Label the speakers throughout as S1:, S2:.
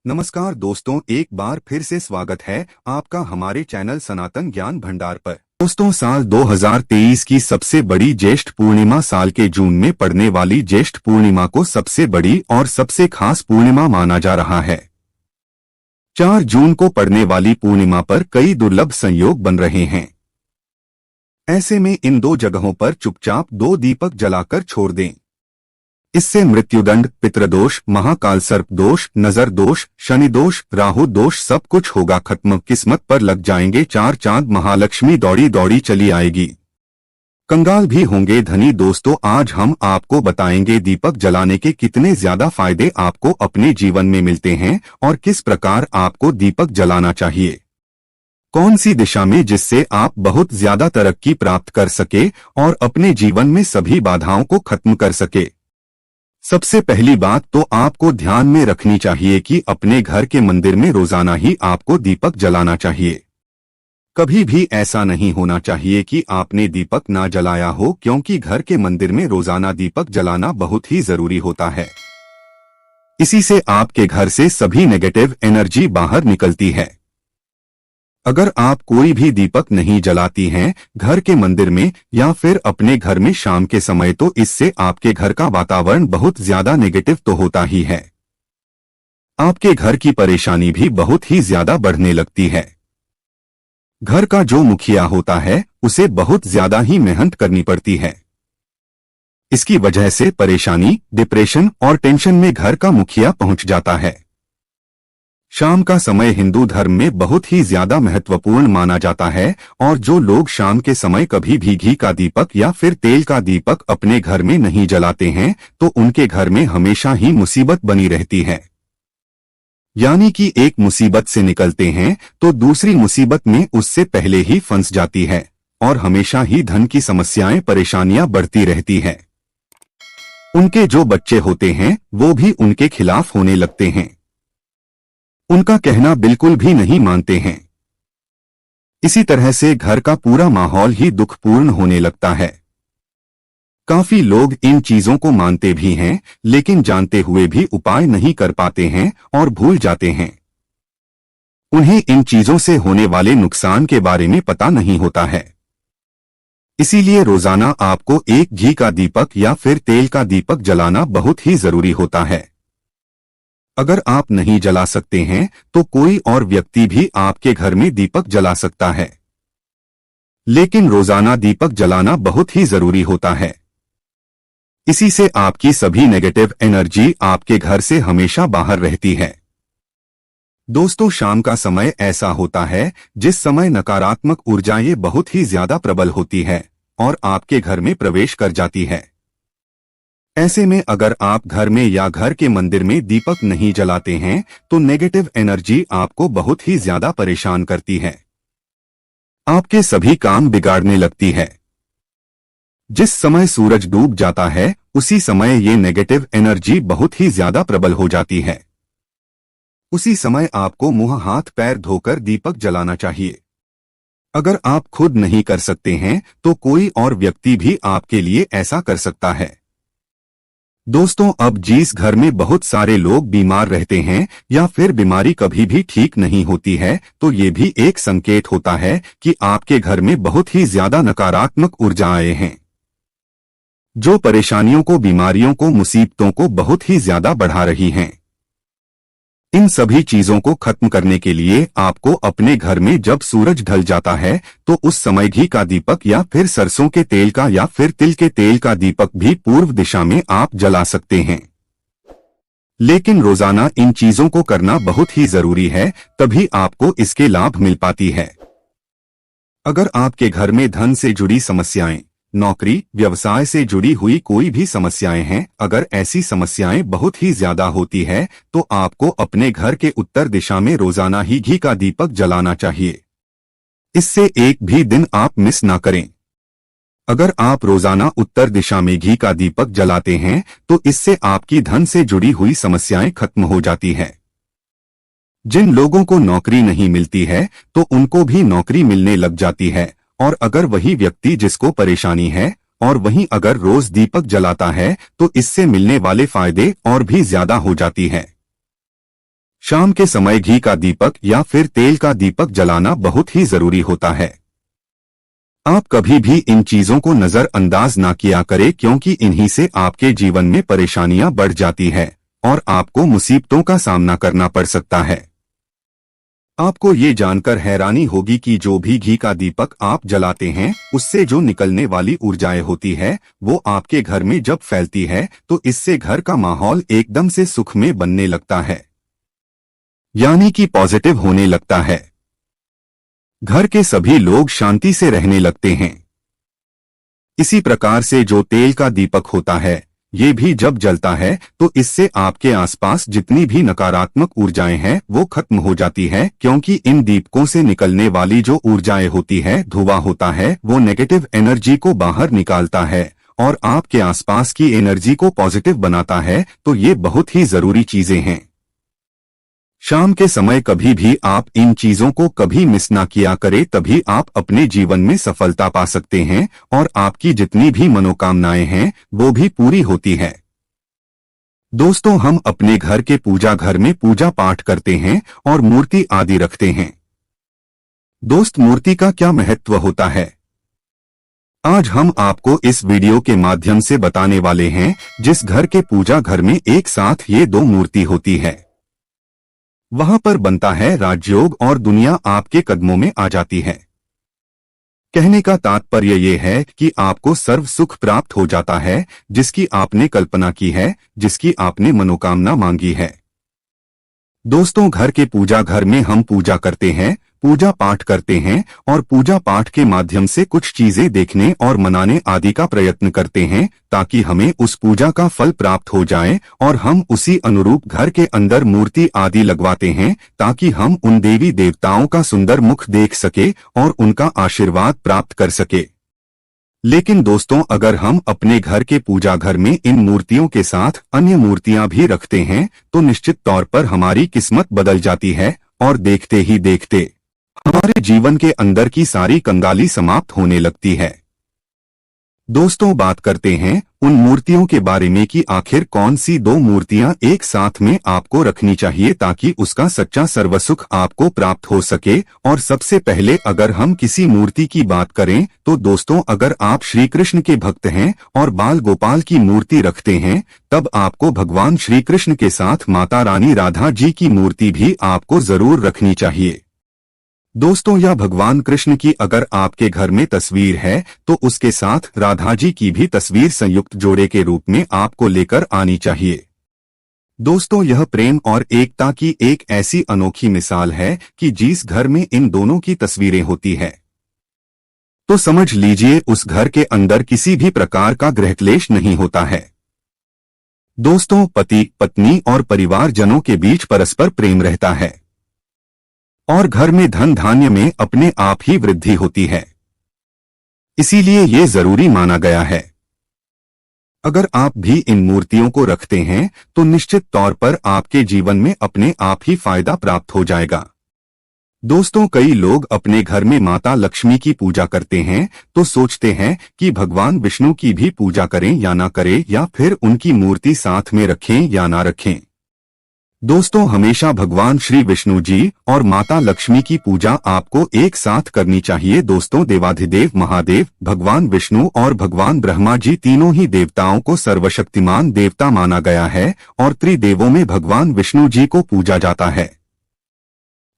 S1: नमस्कार दोस्तों, एक बार फिर से स्वागत है आपका हमारे चैनल सनातन ज्ञान भंडार पर। दोस्तों, साल 2023 की सबसे बड़ी ज्येष्ठ पूर्णिमा साल के जून में पड़ने वाली ज्येष्ठ पूर्णिमा को सबसे बड़ी और सबसे खास पूर्णिमा माना जा रहा है। 4 जून को पड़ने वाली पूर्णिमा पर कई दुर्लभ संयोग बन रहे हैं। ऐसे में इन 2 जगहों पर चुपचाप 2 दीपक जलाकर छोड़ दें। इससे मृत्युदंड, पितृदोष, महाकाल सर्प दोष, नजर दोष, शनि दोष, राहु दोष सब कुछ होगा खत्म। किस्मत पर लग जाएंगे 4 चांद, महालक्ष्मी दौड़ी दौड़ी चली आएगी। कंगाल भी होंगे धनी। दोस्तों, आज हम आपको बताएंगे दीपक जलाने के कितने ज्यादा फायदे आपको अपने जीवन में मिलते हैं और किस प्रकार आपको दीपक जलाना चाहिए। कौन सी दिशा में, जिससे आप बहुत ज्यादा तरक्की प्राप्त कर सके और अपने जीवन में सभी बाधाओं को खत्म कर सके। सबसे पहली बात तो आपको ध्यान में रखनी चाहिए कि अपने घर के मंदिर में रोजाना ही आपको दीपक जलाना चाहिए। कभी भी ऐसा नहीं होना चाहिए कि आपने दीपक ना जलाया हो, क्योंकि घर के मंदिर में रोजाना दीपक जलाना बहुत ही जरूरी होता है। इसी से आपके घर से सभी नेगेटिव एनर्जी बाहर निकलती है। अगर आप कोई भी दीपक नहीं जलाती हैं घर के मंदिर में या फिर अपने घर में शाम के समय, तो इससे आपके घर का वातावरण बहुत ज्यादा नेगेटिव तो होता ही है। आपके घर की परेशानी भी बहुत ही ज्यादा बढ़ने लगती है। घर का जो मुखिया होता है उसे बहुत ज्यादा ही मेहनत करनी पड़ती है। इसकी वजह से परेशानी, डिप्रेशन और टेंशन में घर का मुखिया पहुंच जाता है। शाम का समय हिंदू धर्म में बहुत ही ज्यादा महत्वपूर्ण माना जाता है और जो लोग शाम के समय कभी भी घी का दीपक या फिर तेल का दीपक अपने घर में नहीं जलाते हैं तो उनके घर में हमेशा ही मुसीबत बनी रहती है। यानी कि एक मुसीबत से निकलते हैं तो दूसरी मुसीबत में उससे पहले ही फंस जाती है और हमेशा ही धन की समस्याएं, परेशानियां बढ़ती रहती है। उनके जो बच्चे होते हैं वो भी उनके खिलाफ होने लगते हैं। उनका कहना बिल्कुल भी नहीं मानते हैं। इसी तरह से घर का पूरा माहौल ही दुखपूर्ण होने लगता है। काफी लोग इन चीजों को मानते भी हैं, लेकिन जानते हुए भी उपाय नहीं कर पाते हैं और भूल जाते हैं। उन्हें इन चीजों से होने वाले नुकसान के बारे में पता नहीं होता है। इसीलिए रोजाना आपको एक घी का दीपक या फिर तेल का दीपक जलाना बहुत ही जरूरी होता है। अगर आप नहीं जला सकते हैं तो कोई और व्यक्ति भी आपके घर में दीपक जला सकता है, लेकिन रोजाना दीपक जलाना बहुत ही जरूरी होता है। इसी से आपकी सभी नेगेटिव एनर्जी आपके घर से हमेशा बाहर रहती है। दोस्तों, शाम का समय ऐसा होता है जिस समय नकारात्मक ऊर्जाएं बहुत ही ज्यादा प्रबल होती है और आपके घर में प्रवेश कर जाती है। ऐसे में अगर आप घर में या घर के मंदिर में दीपक नहीं जलाते हैं तो नेगेटिव एनर्जी आपको बहुत ही ज्यादा परेशान करती है। आपके सभी काम बिगाड़ने लगती है। जिस समय सूरज डूब जाता है उसी समय ये नेगेटिव एनर्जी बहुत ही ज्यादा प्रबल हो जाती है। उसी समय आपको मुंह हाथ पैर धोकर दीपक जलाना चाहिए। अगर आप खुद नहीं कर सकते हैं तो कोई और व्यक्ति भी आपके लिए ऐसा कर सकता है। दोस्तों, अब जिस घर में बहुत सारे लोग बीमार रहते हैं या फिर बीमारी कभी भी ठीक नहीं होती है तो ये भी एक संकेत होता है कि आपके घर में बहुत ही ज्यादा नकारात्मक ऊर्जाएं हैं, जो परेशानियों को, बीमारियों को, मुसीबतों को बहुत ही ज्यादा बढ़ा रही हैं। इन सभी चीजों को खत्म करने के लिए आपको अपने घर में जब सूरज ढल जाता है तो उस समय घी का दीपक या फिर सरसों के तेल का या फिर तिल के तेल का दीपक भी पूर्व दिशा में आप जला सकते हैं। लेकिन रोजाना इन चीजों को करना बहुत ही जरूरी है, तभी आपको इसके लाभ मिल पाती है। अगर आपके घर में धन से जुड़ी समस्याएं, नौकरी, व्यवसाय से जुड़ी हुई कोई भी समस्याएं हैं, अगर ऐसी समस्याएं बहुत ही ज्यादा होती है तो आपको अपने घर के उत्तर दिशा में रोजाना ही घी का दीपक जलाना चाहिए। इससे एक भी दिन आप मिस ना करें। अगर आप रोजाना उत्तर दिशा में घी का दीपक जलाते हैं तो इससे आपकी धन से जुड़ी हुई समस्याएं खत्म हो जाती है। जिन लोगों को नौकरी नहीं मिलती है तो उनको भी नौकरी मिलने लग जाती है, और अगर वही व्यक्ति जिसको परेशानी है और वहीं अगर रोज दीपक जलाता है तो इससे मिलने वाले फायदे और भी ज्यादा हो जाती है। शाम के समय घी का दीपक या फिर तेल का दीपक जलाना बहुत ही जरूरी होता है। आप कभी भी इन चीजों को नजरअंदाज ना किया करें, क्योंकि इन्हीं से आपके जीवन में परेशानियां बढ़ जाती है और आपको मुसीबतों का सामना करना पड़ सकता है। आपको ये जानकर हैरानी होगी कि जो भी घी का दीपक आप जलाते हैं, उससे जो निकलने वाली ऊर्जाएं होती है, वो आपके घर में जब फैलती है तो इससे घर का माहौल एकदम से सुखमय बनने लगता है, यानी कि पॉजिटिव होने लगता है। घर के सभी लोग शांति से रहने लगते हैं। इसी प्रकार से जो तेल का दीपक होता है, ये भी जब जलता है तो इससे आपके आसपास जितनी भी नकारात्मक ऊर्जाएं हैं वो खत्म हो जाती है, क्योंकि इन दीपकों से निकलने वाली जो ऊर्जाएं होती है, धुआं होता है, वो नेगेटिव एनर्जी को बाहर निकालता है और आपके आसपास की एनर्जी को पॉजिटिव बनाता है। तो ये बहुत ही जरूरी चीजें हैं। शाम के समय कभी भी आप इन चीजों को कभी मिस ना किया करें, तभी आप अपने जीवन में सफलता पा सकते हैं और आपकी जितनी भी मनोकामनाएं हैं वो भी पूरी होती है। दोस्तों, हम अपने घर के पूजा घर में पूजा पाठ करते हैं और मूर्ति आदि रखते हैं। दोस्त, मूर्ति का क्या महत्व होता है, आज हम आपको इस वीडियो के माध्यम से बताने वाले हैं। जिस घर के पूजा घर में एक साथ ये दो मूर्ति होती है, वहां पर बनता है राजयोग और दुनिया आपके कदमों में आ जाती है। कहने का तात्पर्य ये है कि आपको सर्व सुख प्राप्त हो जाता है, जिसकी आपने कल्पना की है, जिसकी आपने मनोकामना मांगी है। दोस्तों, घर के पूजा घर में हम पूजा करते हैं, पूजा पाठ करते हैं और पूजा पाठ के माध्यम से कुछ चीजें देखने और मनाने आदि का प्रयत्न करते हैं, ताकि हमें उस पूजा का फल प्राप्त हो जाए और हम उसी अनुरूप घर के अंदर मूर्ति आदि लगवाते हैं, ताकि हम उन देवी देवताओं का सुंदर मुख देख सके और उनका आशीर्वाद प्राप्त कर सके। लेकिन दोस्तों, अगर हम अपने घर के पूजा घर में इन मूर्तियों के साथ अन्य मूर्तियां भी रखते हैं तो निश्चित तौर पर हमारी किस्मत बदल जाती है और देखते ही देखते हमारे जीवन के अंदर की सारी कंगाली समाप्त होने लगती है। दोस्तों, बात करते हैं उन मूर्तियों के बारे में कि आखिर कौन सी दो मूर्तियां एक साथ में आपको रखनी चाहिए ताकि उसका सच्चा सर्वसुख आपको प्राप्त हो सके। और सबसे पहले अगर हम किसी मूर्ति की बात करें तो दोस्तों, अगर आप श्री कृष्ण के भक्त हैं और बाल गोपाल की मूर्ति रखते हैं, तब आपको भगवान श्री कृष्ण के साथ माता रानी राधा जी की मूर्ति भी आपको जरूर रखनी चाहिए। दोस्तों, या भगवान कृष्ण की अगर आपके घर में तस्वीर है तो उसके साथ राधा जी की भी तस्वीर संयुक्त जोड़े के रूप में आपको लेकर आनी चाहिए। दोस्तों, यह प्रेम और एकता की एक ऐसी अनोखी मिसाल है कि जिस घर में इन दोनों की तस्वीरें होती है तो समझ लीजिए उस घर के अंदर किसी भी प्रकार का गृहक्लेश नहीं होता है। दोस्तों, पति पत्नी और परिवारजनों के बीच परस्पर प्रेम रहता है और घर में धन धान्य में अपने आप ही वृद्धि होती है। इसीलिए ये जरूरी माना गया है। अगर आप भी इन मूर्तियों को रखते हैं तो निश्चित तौर पर आपके जीवन में अपने आप ही फायदा प्राप्त हो जाएगा। दोस्तों, कई लोग अपने घर में माता लक्ष्मी की पूजा करते हैं तो सोचते हैं कि भगवान विष्णु की भी पूजा करें या ना करें, या फिर उनकी मूर्ति साथ में रखें या ना रखें। दोस्तों, हमेशा भगवान श्री विष्णु जी और माता लक्ष्मी की पूजा आपको एक साथ करनी चाहिए। दोस्तों, देवाधिदेव महादेव भगवान विष्णु और भगवान ब्रह्मा जी तीनों ही देवताओं को सर्वशक्तिमान देवता माना गया है और त्रिदेवों में भगवान विष्णु जी को पूजा जाता है।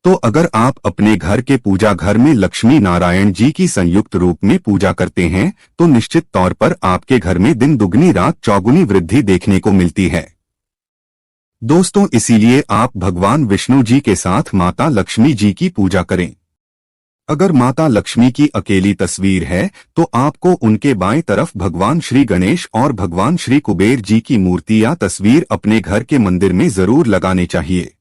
S1: तो अगर आप अपने घर के पूजा घर में लक्ष्मी नारायण जी की संयुक्त रूप में पूजा करते हैं तो निश्चित तौर पर आपके घर में दिन दुगनी रात चौगुनी वृद्धि देखने को मिलती है। दोस्तों, इसीलिए आप भगवान विष्णु जी के साथ माता लक्ष्मी जी की पूजा करें। अगर माता लक्ष्मी की अकेली तस्वीर है तो आपको उनके बाएं तरफ भगवान श्री गणेश और भगवान श्री कुबेर जी की मूर्ति या तस्वीर अपने घर के मंदिर में जरूर लगाने चाहिए।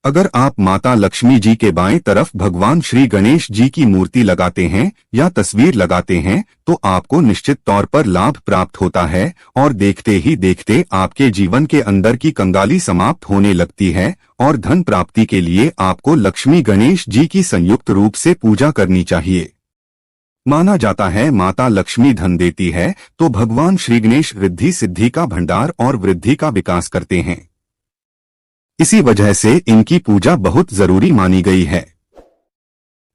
S1: अगर आप माता लक्ष्मी जी के बाएं तरफ भगवान श्री गणेश जी की मूर्ति लगाते हैं या तस्वीर लगाते हैं तो आपको निश्चित तौर पर लाभ प्राप्त होता है और देखते ही देखते आपके जीवन के अंदर की कंगाली समाप्त होने लगती है और धन प्राप्ति के लिए आपको लक्ष्मी गणेश जी की संयुक्त रूप से पूजा करनी चाहिए। माना जाता है माता लक्ष्मी धन देती है तो भगवान श्री गणेश रिद्धि सिद्धि का भंडार और वृद्धि का विकास करते हैं। इसी वजह से इनकी पूजा बहुत जरूरी मानी गई है।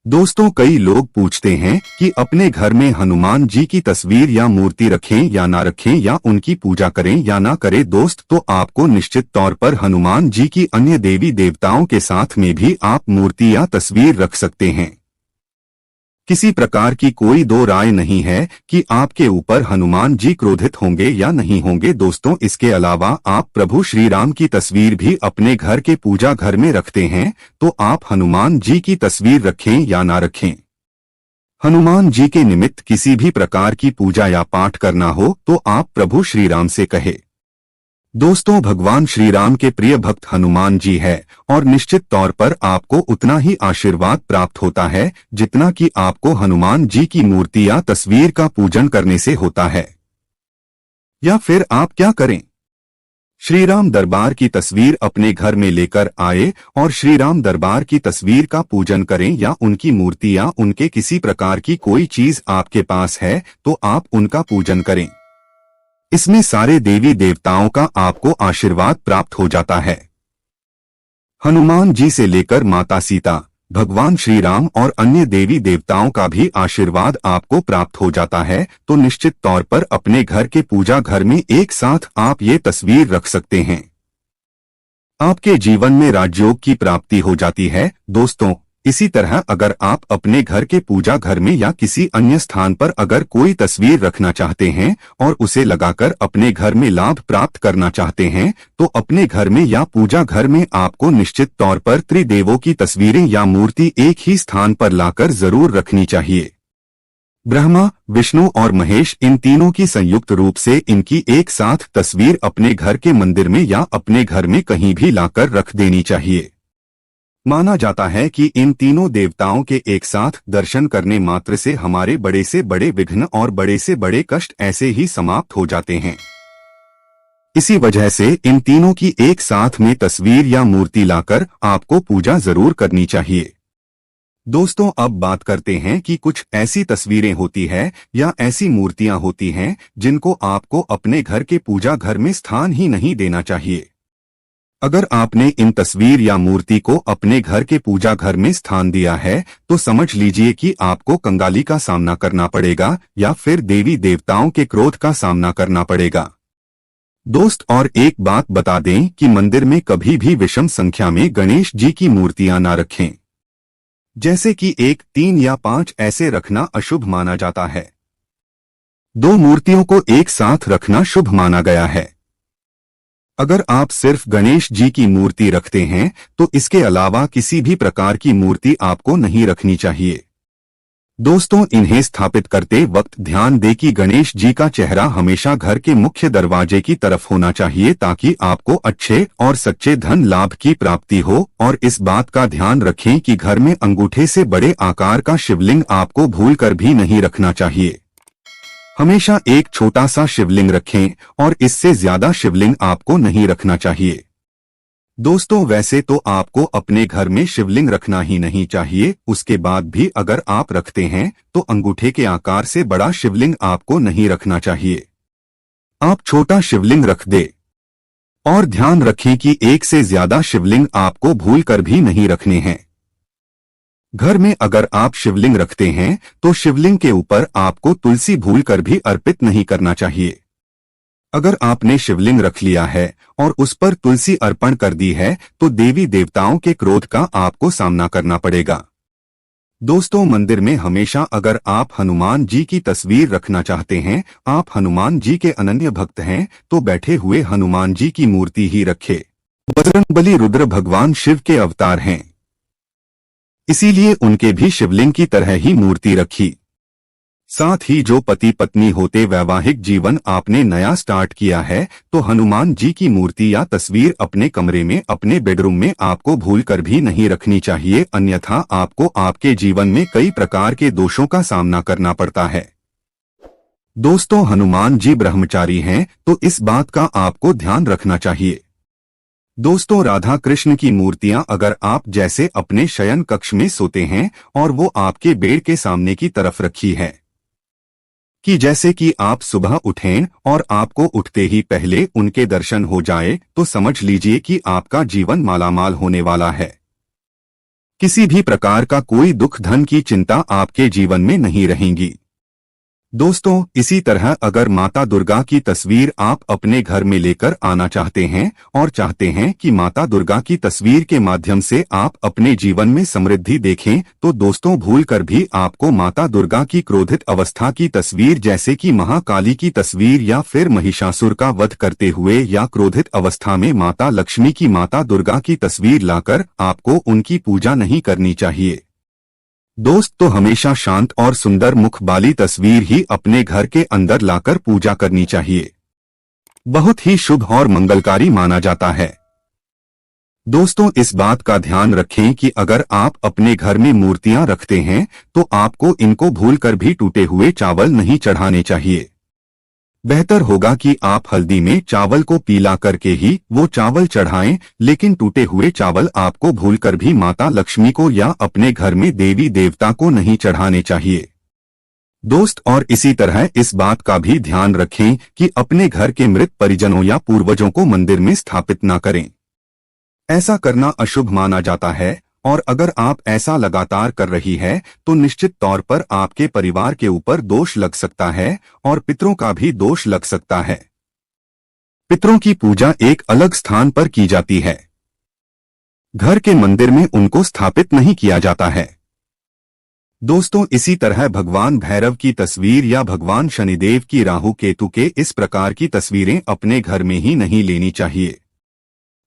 S1: दोस्तों, कई लोग पूछते हैं कि अपने घर में हनुमान जी की तस्वीर या मूर्ति रखें या ना रखें, या उनकी पूजा करें या ना करें। दोस्त, तो आपको निश्चित तौर पर हनुमान जी की अन्य देवी देवताओं के साथ में भी आप मूर्ति या तस्वीर रख सकते हैं। किसी प्रकार की कोई दो राय नहीं है कि आपके ऊपर हनुमान जी क्रोधित होंगे या नहीं होंगे। दोस्तों, इसके अलावा आप प्रभु श्री राम की तस्वीर भी अपने घर के पूजा घर में रखते हैं, तो आप हनुमान जी की तस्वीर रखें या ना रखें, हनुमान जी के निमित्त किसी भी प्रकार की पूजा या पाठ करना हो तो आप प्रभु श्री राम से कहे। दोस्तों, भगवान श्री राम के प्रिय भक्त हनुमान जी है और निश्चित तौर पर आपको उतना ही आशीर्वाद प्राप्त होता है जितना कि आपको हनुमान जी की मूर्ति या तस्वीर का पूजन करने से होता है। या फिर आप क्या करें, श्री राम दरबार की तस्वीर अपने घर में लेकर आए और श्री राम दरबार की तस्वीर का पूजन करें, या उनकी मूर्ति या उनके किसी प्रकार की कोई चीज आपके पास है तो आप उनका पूजन करें। इसमें सारे देवी देवताओं का आपको आशीर्वाद प्राप्त हो जाता है। हनुमान जी से लेकर माता सीता, भगवान श्री राम और अन्य देवी देवताओं का भी आशीर्वाद आपको प्राप्त हो जाता है। तो निश्चित तौर पर अपने घर के पूजा घर में एक साथ आप ये तस्वीर रख सकते हैं। आपके जीवन में राजयोग की प्राप्ति हो जाती है। दोस्तों, इसी तरह अगर आप अपने घर के पूजा घर में या किसी अन्य स्थान पर अगर कोई तस्वीर रखना चाहते हैं और उसे लगाकर अपने घर में लाभ प्राप्त करना चाहते हैं, तो अपने घर में या पूजा घर में आपको निश्चित तौर पर त्रिदेवों की तस्वीरें या मूर्ति एक ही स्थान पर लाकर जरूर रखनी चाहिए। ब्रह्मा, विष्णु और महेश, इन तीनों की संयुक्त रूप से इनकी एक साथ तस्वीर अपने घर के मंदिर में या अपने घर में कहीं भी लाकर रख देनी चाहिए। माना जाता है कि इन तीनों देवताओं के एक साथ दर्शन करने मात्र से हमारे बड़े से बड़े विघ्न और बड़े से बड़े कष्ट ऐसे ही समाप्त हो जाते हैं। इसी वजह से इन तीनों की एक साथ में तस्वीर या मूर्ति लाकर आपको पूजा जरूर करनी चाहिए। दोस्तों, अब बात करते हैं कि कुछ ऐसी तस्वीरें होती है या ऐसी मूर्तियां होती हैं जिनको आपको अपने घर के पूजा घर में स्थान ही नहीं देना चाहिए। अगर आपने इन तस्वीर या मूर्ति को अपने घर के पूजा घर में स्थान दिया है तो समझ लीजिए कि आपको कंगाली का सामना करना पड़ेगा या फिर देवी देवताओं के क्रोध का सामना करना पड़ेगा। दोस्त, और एक बात बता दें कि मंदिर में कभी भी विषम संख्या में गणेश जी की मूर्तियां ना रखें। जैसे कि 1, 3 या 5 ऐसे रखना अशुभ माना जाता है। 2 मूर्तियों को एक साथ रखना शुभ माना गया है। अगर आप सिर्फ गणेश जी की मूर्ति रखते हैं तो इसके अलावा किसी भी प्रकार की मूर्ति आपको नहीं रखनी चाहिए। दोस्तों, इन्हें स्थापित करते वक्त ध्यान दें कि गणेश जी का चेहरा हमेशा घर के मुख्य दरवाजे की तरफ होना चाहिए ताकि आपको अच्छे और सच्चे धन लाभ की प्राप्ति हो। और इस बात का ध्यान रखें कि घर में अंगूठे से बड़े आकार का शिवलिंग आपको भूलकर भी नहीं रखना चाहिए। हमेशा एक छोटा सा शिवलिंग रखें और इससे ज्यादा शिवलिंग आपको नहीं रखना चाहिए। दोस्तों, वैसे तो आपको अपने घर में शिवलिंग रखना ही नहीं चाहिए, उसके बाद भी अगर आप रखते हैं तो अंगूठे के आकार से बड़ा शिवलिंग आपको नहीं रखना चाहिए। आप छोटा शिवलिंग रख दे। और ध्यान रखें कि एक से ज्यादा शिवलिंग आपको भूलकर भी नहीं रखने हैं। घर में अगर आप शिवलिंग रखते हैं तो शिवलिंग के ऊपर आपको तुलसी भूलकर भी अर्पित नहीं करना चाहिए। अगर आपने शिवलिंग रख लिया है और उस पर तुलसी अर्पण कर दी है तो देवी देवताओं के क्रोध का आपको सामना करना पड़ेगा। दोस्तों, मंदिर में हमेशा अगर आप हनुमान जी की तस्वीर रखना चाहते हैं, आप हनुमान जी के अनन्य भक्त हैं, तो बैठे हुए हनुमान जी की मूर्ति ही रखे। बजरंगबली रुद्र भगवान शिव के अवतार हैं, इसीलिए उनके भी शिवलिंग की तरह ही मूर्ति रखी। साथ ही जो पति पत्नी होते वैवाहिक जीवन आपने नया स्टार्ट किया है तो हनुमान जी की मूर्ति या तस्वीर अपने कमरे में, अपने बेडरूम में आपको भूलकर भी नहीं रखनी चाहिए, अन्यथा आपको आपके जीवन में कई प्रकार के दोषों का सामना करना पड़ता है। दोस्तों, हनुमान जी ब्रह्मचारी हैं तो इस बात का आपको ध्यान रखना चाहिए। दोस्तों, राधा कृष्ण की मूर्तियां अगर आप जैसे अपने शयन कक्ष में सोते हैं और वो आपके बेड के सामने की तरफ रखी है कि जैसे कि आप सुबह उठें और आपको उठते ही पहले उनके दर्शन हो जाए तो समझ लीजिए कि आपका जीवन मालामाल होने वाला है। किसी भी प्रकार का कोई दुख धन की चिंता आपके जीवन में नहीं रहेंगी। दोस्तों, इसी तरह अगर माता दुर्गा की तस्वीर आप अपने घर में लेकर आना चाहते हैं और चाहते हैं कि माता दुर्गा की तस्वीर के माध्यम से आप अपने जीवन में समृद्धि देखें, तो दोस्तों भूलकर भी आपको माता दुर्गा की क्रोधित अवस्था की तस्वीर जैसे कि महाकाली की तस्वीर या फिर महिषासुर का वध करते हुए या क्रोधित अवस्था में माता लक्ष्मी की माता दुर्गा की तस्वीर लाकर आपको उनकी पूजा नहीं करनी चाहिए। दोस्त, तो हमेशा शांत और सुंदर मुख वाली तस्वीर ही अपने घर के अंदर लाकर पूजा करनी चाहिए। बहुत ही शुभ और मंगलकारी माना जाता है। दोस्तों, इस बात का ध्यान रखें कि अगर आप अपने घर में मूर्तियां रखते हैं तो आपको इनको भूलकर भी टूटे हुए चावल नहीं चढ़ाने चाहिए। बेहतर होगा कि आप हल्दी में चावल को पीला करके ही वो चावल चढ़ाएं, लेकिन टूटे हुए चावल आपको भूलकर भी माता लक्ष्मी को या अपने घर में देवी देवता को नहीं चढ़ाने चाहिए। दोस्त, और इसी तरह इस बात का भी ध्यान रखें कि अपने घर के मृत परिजनों या पूर्वजों को मंदिर में स्थापित न करें। ऐसा करना अशुभ माना जाता है और अगर आप ऐसा लगातार कर रही है तो निश्चित तौर पर आपके परिवार के ऊपर दोष लग सकता है और पितरों का भी दोष लग सकता है। पितरों की पूजा एक अलग स्थान पर की जाती है। घर के मंदिर में उनको स्थापित नहीं किया जाता है। दोस्तों, इसी तरह भगवान भैरव की तस्वीर या भगवान शनिदेव की राहु केतु के इस प्रकार की तस्वीरें अपने घर में ही नहीं लेनी चाहिए।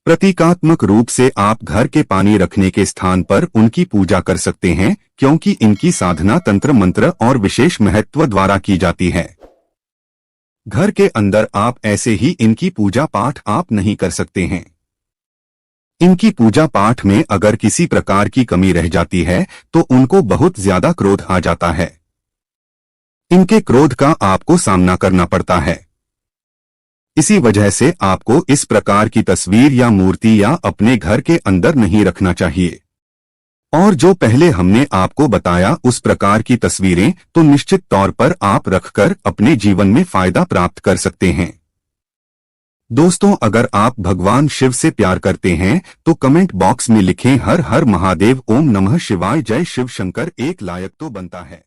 S1: प्रतीकात्मक रूप से आप घर के पानी रखने के स्थान पर उनकी पूजा कर सकते हैं, क्योंकि इनकी साधना तंत्र मंत्र और विशेष महत्व द्वारा की जाती है। घर के अंदर आप ऐसे ही इनकी पूजा पाठ आप नहीं कर सकते हैं। इनकी पूजा पाठ में अगर किसी प्रकार की कमी रह जाती है तो उनको बहुत ज्यादा क्रोध आ जाता है। इनके क्रोध का आपको सामना करना पड़ता है। इसी वजह से आपको इस प्रकार की तस्वीर या मूर्ति या अपने घर के अंदर नहीं रखना चाहिए। और जो पहले हमने आपको बताया उस प्रकार की तस्वीरें तो निश्चित तौर पर आप रखकर अपने जीवन में फायदा प्राप्त कर सकते हैं। दोस्तों, अगर आप भगवान शिव से प्यार करते हैं तो कमेंट बॉक्स में लिखें हर हर महादेव, ओम नमः शिवाय, जय शिव शंकर। एक लायक तो बनता है।